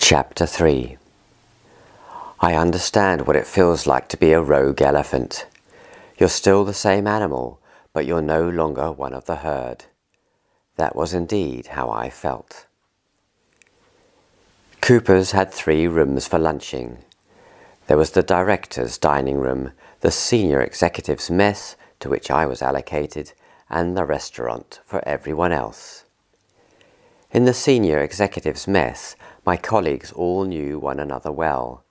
Chapter 3. I understand what it feels like to be a rogue elephant. You're still the same animal, but you're no longer one of the herd. That was indeed how I felt. Cooper's had 3 rooms for lunching. There was the director's dining room, the senior executive's mess, to which I was allocated, and the restaurant for everyone else. In the senior executive's mess, my colleagues all knew one another well,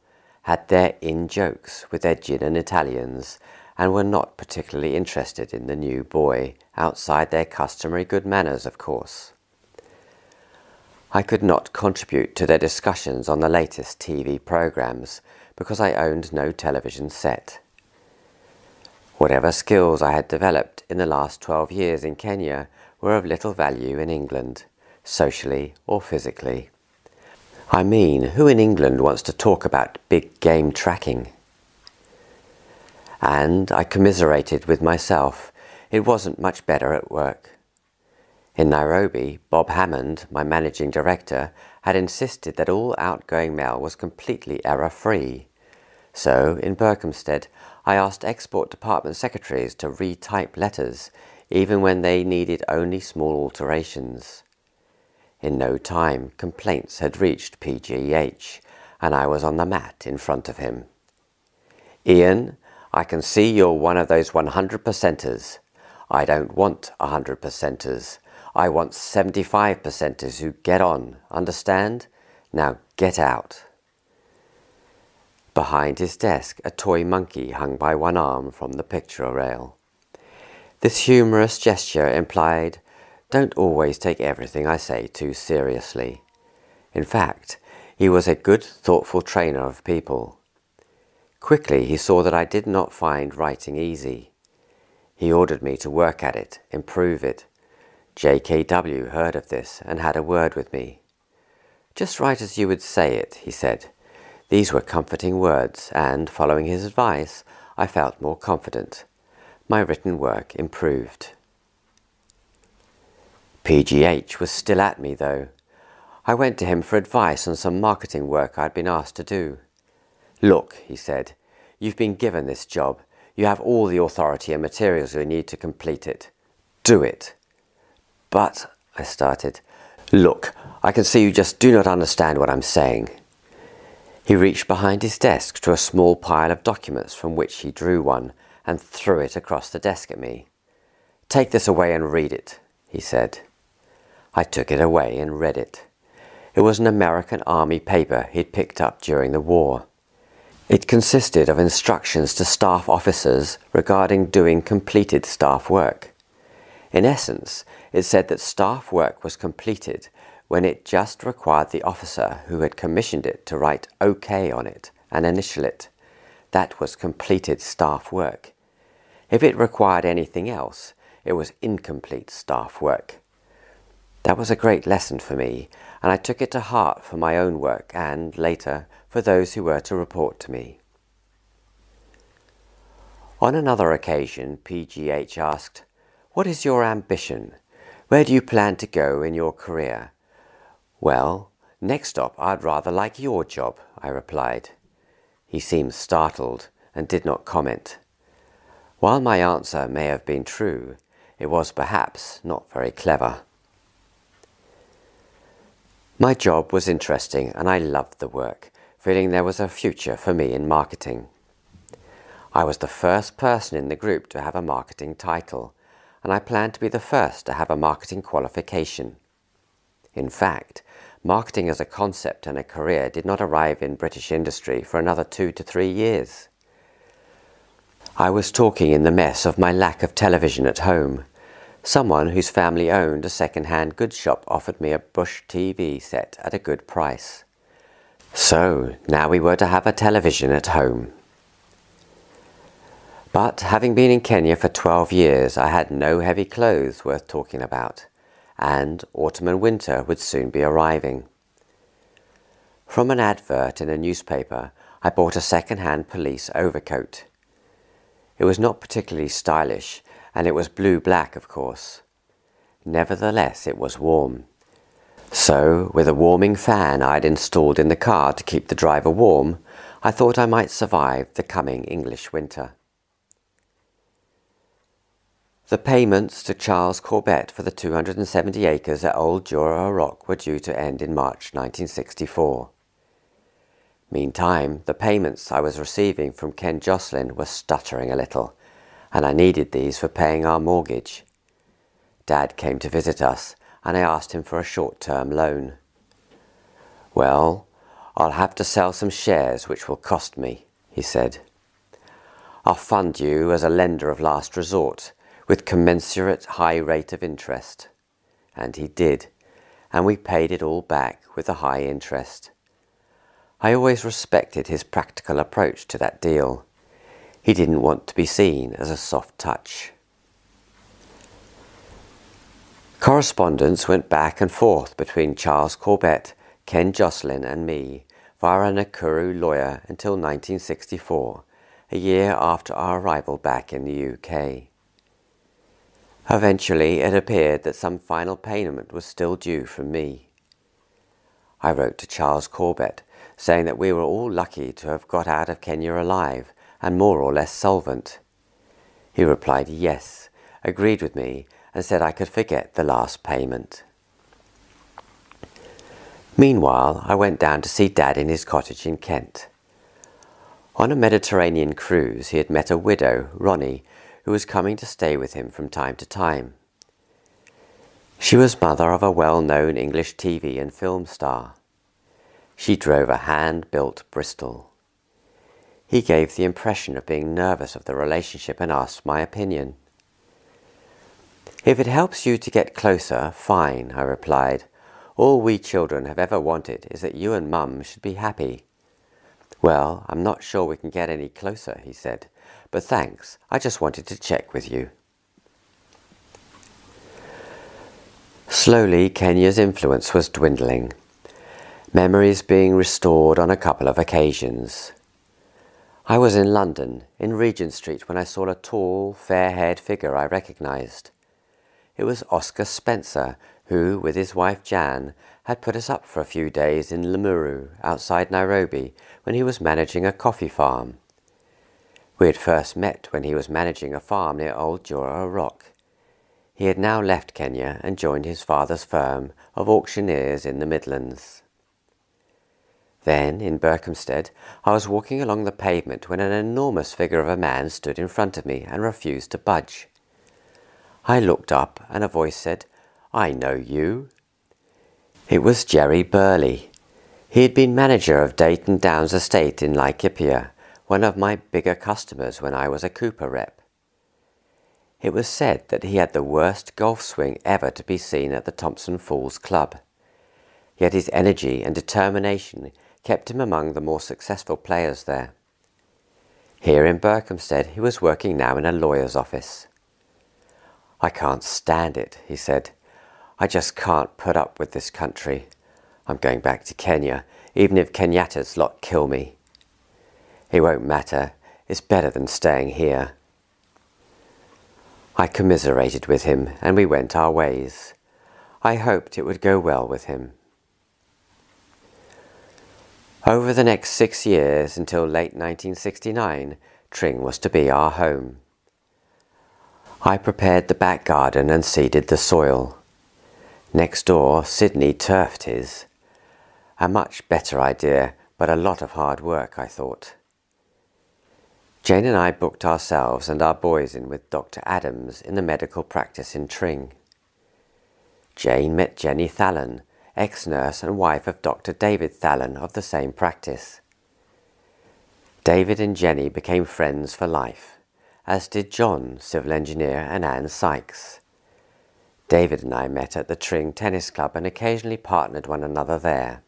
had their in-jokes with their gin and Italians, and were not particularly interested in the new boy, outside their customary good manners, of course. I could not contribute to their discussions on the latest TV programs, because I owned no television set. Whatever skills I had developed in the last 12 years in Kenya were of little value in England, socially or physically. I mean, who in England wants to talk about big game tracking? And I commiserated with myself. It wasn't much better at work. In Nairobi, Bob Hammond, my managing director, had insisted that all outgoing mail was completely error-free. So, in Berkhamsted, I asked export department secretaries to retype letters, even when they needed only small alterations. In no time, complaints had reached PGH, and I was on the mat in front of him. "Ian, I can see you're one of those 100%ers. I don't want 100%ers. I want 75%ers who get on, understand? Now get out." Behind his desk, a toy monkey hung by one arm from the picture rail. This humorous gesture implied, don't always take everything I say too seriously. In fact, he was a good, thoughtful trainer of people. Quickly he saw that I did not find writing easy. He ordered me to work at it, improve it. JKW heard of this and had a word with me. "Just write as you would say it," he said. These were comforting words, and, following his advice, I felt more confident. My written work improved. PGH was still at me, though. I went to him for advice on some marketing work I'd been asked to do. "Look," he said, "you've been given this job. You have all the authority and materials you need to complete it. Do it." "But," I started. "Look, I can see you just do not understand what I'm saying." He reached behind his desk to a small pile of documents from which he drew one and threw it across the desk at me. "Take this away and read it," he said. I took it away and read it. It was an American Army paper he'd picked up during the war. It consisted of instructions to staff officers regarding doing completed staff work. In essence, it said that staff work was completed when it just required the officer who had commissioned it to write OK on it and initial it. That was completed staff work. If it required anything else, it was incomplete staff work. That was a great lesson for me, and I took it to heart for my own work and, later, for those who were to report to me. On another occasion, PGH asked, "What is your ambition? Where do you plan to go in your career?" "Well, next stop I'd rather like your job," I replied. He seemed startled and did not comment. While my answer may have been true, it was perhaps not very clever. My job was interesting and I loved the work, feeling there was a future for me in marketing. I was the first person in the group to have a marketing title, and I planned to be the first to have a marketing qualification. In fact, marketing as a concept and a career did not arrive in British industry for another 2 to 3 years. I was talking in the mess of my lack of television at home. Someone whose family owned a second-hand goods shop offered me a Bush TV set at a good price. So, now we were to have a television at home. But having been in Kenya for 12 years, I had no heavy clothes worth talking about, and autumn and winter would soon be arriving. From an advert in a newspaper, I bought a second-hand police overcoat. It was not particularly stylish, and it was blue-black, of course. Nevertheless, it was warm. So, with a warming fan I'd installed in the car to keep the driver warm, I thought I might survive the coming English winter. The payments to Charles Corbett for the 270 acres at Old Jura Rock were due to end in March 1964. Meantime, the payments I was receiving from Ken Jocelyn were stuttering a little, and I needed these for paying our mortgage. Dad came to visit us, and I asked him for a short-term loan. "Well, I'll have to sell some shares, which will cost me," he said. "I'll fund you as a lender of last resort, with commensurate high rate of interest." And he did, and we paid it all back with a high interest. I always respected his practical approach to that deal. He didn't want to be seen as a soft touch. Correspondence went back and forth between Charles Corbett, Ken Jocelyn and me via an HOOU lawyer until 1964, a year after our arrival back in the UK. Eventually it appeared that some final payment was still due from me. I wrote to Charles Corbett saying that we were all lucky to have got out of Kenya alive and more or less solvent. He replied yes, agreed with me, and said I could forget the last payment. Meanwhile, I went down to see Dad in his cottage in Kent. On a Mediterranean cruise, he had met a widow, Ronnie, who was coming to stay with him from time to time. She was mother of a well-known English TV and film star. She drove a hand-built Bristol. He gave the impression of being nervous of the relationship and asked my opinion. "If it helps you to get closer, fine," I replied. "All we children have ever wanted is that you and Mum should be happy." "Well, I'm not sure we can get any closer," he said, "but thanks, I just wanted to check with you." Slowly, Kenya's influence was dwindling, memories being restored on a couple of occasions. I was in London, in Regent Street, when I saw a tall, fair-haired figure I recognized. It was Oscar Spencer, who, with his wife Jan, had put us up for a few days in Limuru, outside Nairobi, when he was managing a coffee farm. We had first met when he was managing a farm near Old Jura Rock. He had now left Kenya and joined his father's firm of auctioneers in the Midlands. Then, in Berkhamsted, I was walking along the pavement when an enormous figure of a man stood in front of me and refused to budge. I looked up and a voice said, "I know you." It was Jerry Burley. He had been manager of Dayton Downs Estate in Laikipia, one of my bigger customers when I was a Cooper rep. It was said that he had the worst golf swing ever to be seen at the Thompson Falls Club. Yet his energy and determination kept him among the more successful players there. Here in Berkhamsted he was working now in a lawyer's office. "I can't stand it," he said. "I just can't put up with this country. I'm going back to Kenya, even if Kenyatta's lot kill me. It won't matter. It's better than staying here." I commiserated with him, and we went our ways. I hoped it would go well with him. Over the next 6 years, until late 1969, Tring was to be our home. I prepared the back garden and seeded the soil. Next door, Sydney turfed his. A much better idea, but a lot of hard work, I thought. Jane and I booked ourselves and our boys in with Dr. Adams in the medical practice in Tring. Jane met Jenny Thallon, ex-nurse and wife of Dr. David Thallon of the same practice. David and Jenny became friends for life, as did John, civil engineer, and Anne Sykes. David and I met at the Tring Tennis Club and occasionally partnered one another there,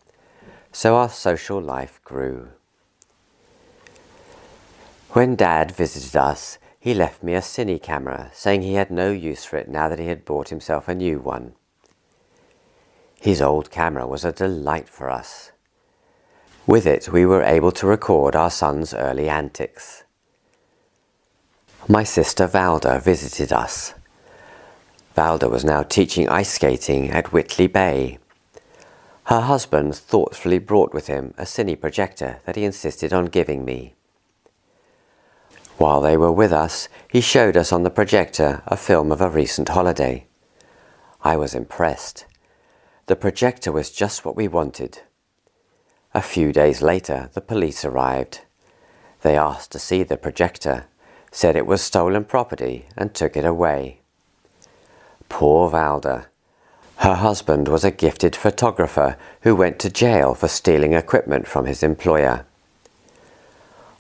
so our social life grew. When Dad visited us, he left me a cine camera, saying he had no use for it now that he had bought himself a new one. His old camera was a delight for us. With it we were able to record our son's early antics. My sister Valda visited us. Valda was now teaching ice skating at Whitley Bay. Her husband thoughtfully brought with him a cine projector that he insisted on giving me. While they were with us, he showed us on the projector a film of a recent holiday. I was impressed. The projector was just what we wanted. A few days later, the police arrived. They asked to see the projector, said it was stolen property, and took it away. Poor Valda. Her husband was a gifted photographer who went to jail for stealing equipment from his employer.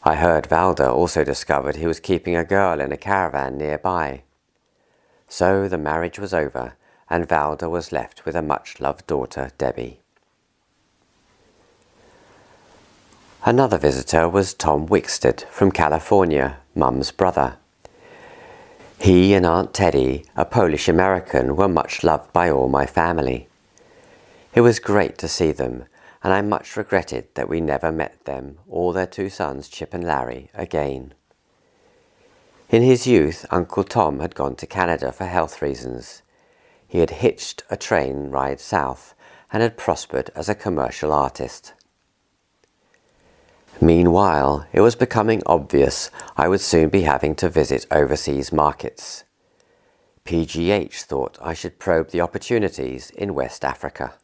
I heard Valda also discovered he was keeping a girl in a caravan nearby. So the marriage was over, and Valda was left with a much-loved daughter, Debbie. Another visitor was Tom Wickstead from California, Mum's brother. He and Aunt Teddy, a Polish-American, were much loved by all my family. It was great to see them, and I much regretted that we never met them or their two sons, Chip and Larry, again. In his youth, Uncle Tom had gone to Canada for health reasons. He had hitched a train ride south and had prospered as a commercial artist. Meanwhile, it was becoming obvious I would soon be having to visit overseas markets. PGH thought I should probe the opportunities in West Africa.